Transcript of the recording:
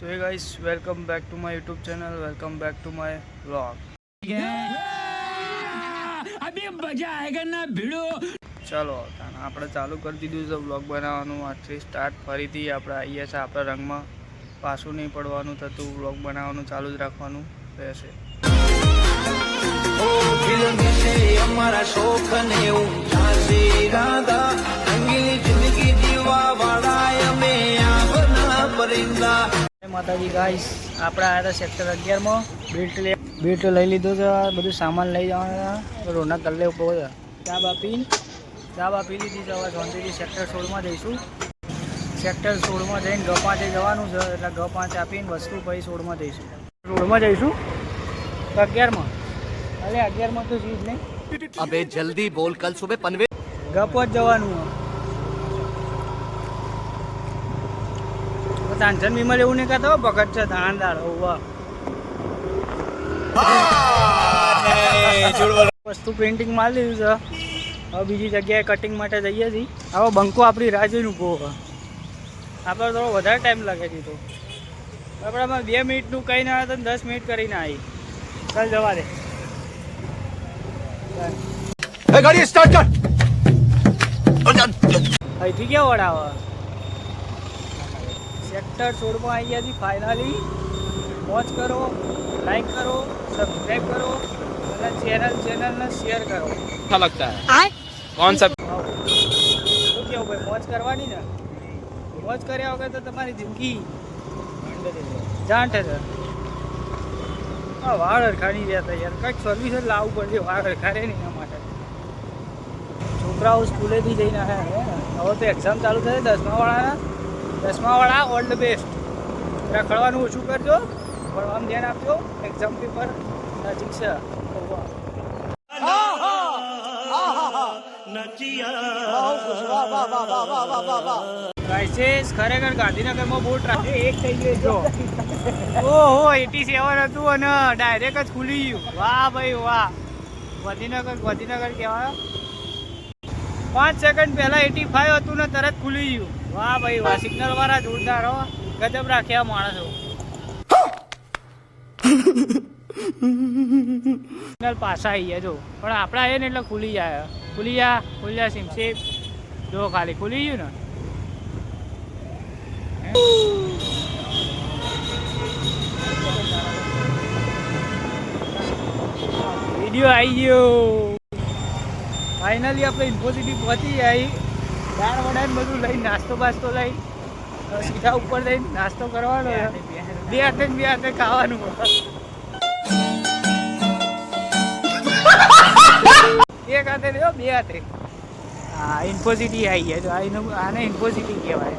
So hey guys, welcome back to my YouTube channel. Welcome back to my vlog. अभी मजा आएगा ना भिड़ो. ચાલો આપણે ચાલુ કરી દીધું છે વ્લોગ બનાવવાનું. આજથી સ્ટાર્ટ ફરીથી આપણે આવીએ છીએ આપણા રંગમાં. પાછું નહીં પડવાનું થતું, વ્લોગ બનાવવાનું ચાલુ જ રાખવાનું રહેશે. અમારા શોખ ને ઊંચાસી રાધા રંગીલી જિંદગી જીવા વાળા અમે આવના પરિંદા. માતાજી ગાઈસ, આપણે આવ્યા હતા સેક્ટર 11માં. બેલ્ટ લઈ લીધો છે, બધું સામાન લઈ જવાના. રોના કલ્લે ઉપર ચા બા પી લીધી છે. હવે શાંતિથી સેક્ટર 16માં જઈશું. સેક્ટર 16માં જઈને G5 જવાનું છે, એટલે G5 આપીને વસ્તુ પછી 16માં જઈશું. રોડમાં જઈશું 11માં. અરે 11માં તો ચીજ નહીં. अबे जल्दी बोल, कल सुबह पनवे G5 જવાનું. તાંજન વિમલ એવું નહીં કહેતો, ભગત છે ધાણદાર. વસ્તુ પેઇન્ટિંગ મારી લીધું છે. હવે બીજી જગ્યાએ કટિંગ માટે જઈએ છીએ. હવે બંકો આપણી રાહ જોઈને ઊભો હોય. આપણે થોડો વધારે ટાઈમ લાગે છે. તો આપણે આમાં 2 મિનિટનું કંઈ ના આવે તો 10 મિનિટ કરીને આવી. ચાલ જવા દે. गाड़ी स्टार्ट कर. અહીંથી ક્યાં વડાવે? સેક્ટર 16માં આવી ગયા છીએ ફાઇનલી. વોચ કરો, લાઈક કરો, સબસ્ક્રાઈબ કરો અને ચેનલને શેર કરો. अच्छा लगता है कौन सा શું કેવું ભાઈ? મોજ કરવાની ને. મોજ કર્યા વગર તો તમારી જિંદગી જાંઠ છે. હા, વાળ હરખાની રહેતા યાર. કંઈક સર્વિસ જ લાવવું પડશે. વાળ હરખારે નહીં એના માટે. છોકરાઓ સ્કૂલેથી જઈને આવ્યા. હવે તો એક્ઝામ ચાલુ થશે 10માવાળા ઓલ ધ બેસ્ટ. રખડવાનું ઓછું કરજો, ભણવાનું ધ્યાન આપજો. એક્ઝામ પેપર નજીક છે. ક્રાઇસિસ ખરેખર ગાંધીનગરમાં બહુ ટ્રાફિક એક થઈ ગયો. ઓહો 87 હતું અને ડાયરેક્ટ જ ખુલી ગયું. વાહ ભાઈ વાહ. ગાંધીનગર કહેવાય. 5 સેકન્ડ પહેલા 85 હતું ને તરત ખુલી ગયું. વાહ ભાઈ વાહ. સિગ્નલ વાળા જોરદાર હો. ગજબ રાખ્યા માણસો. સિગ્નલ પાછા આવી ગયા જો, પણ આપણે આવીએ ને એટલે ખુલી જાય. ખુલી જા સિમસેપ. જો ખાલી ખુલી ગયું ને. વિડીયો આવી ગયો. ફાઇનલી આપણે ઇન્ફોસિટી પહોંચી જાય. દાળ વડાને બધું લઈને નાસ્તો બાસ્તો લઈ સીધા ઉપર જઈને નાસ્તો કરવાનો. બે હાથે ખાવાનું. એક હાથે લ્યો, બે હાથે. હા, ઇન્ફોસિટી આવી ગયા. આને ઇન્ફોસિટી કહેવાય.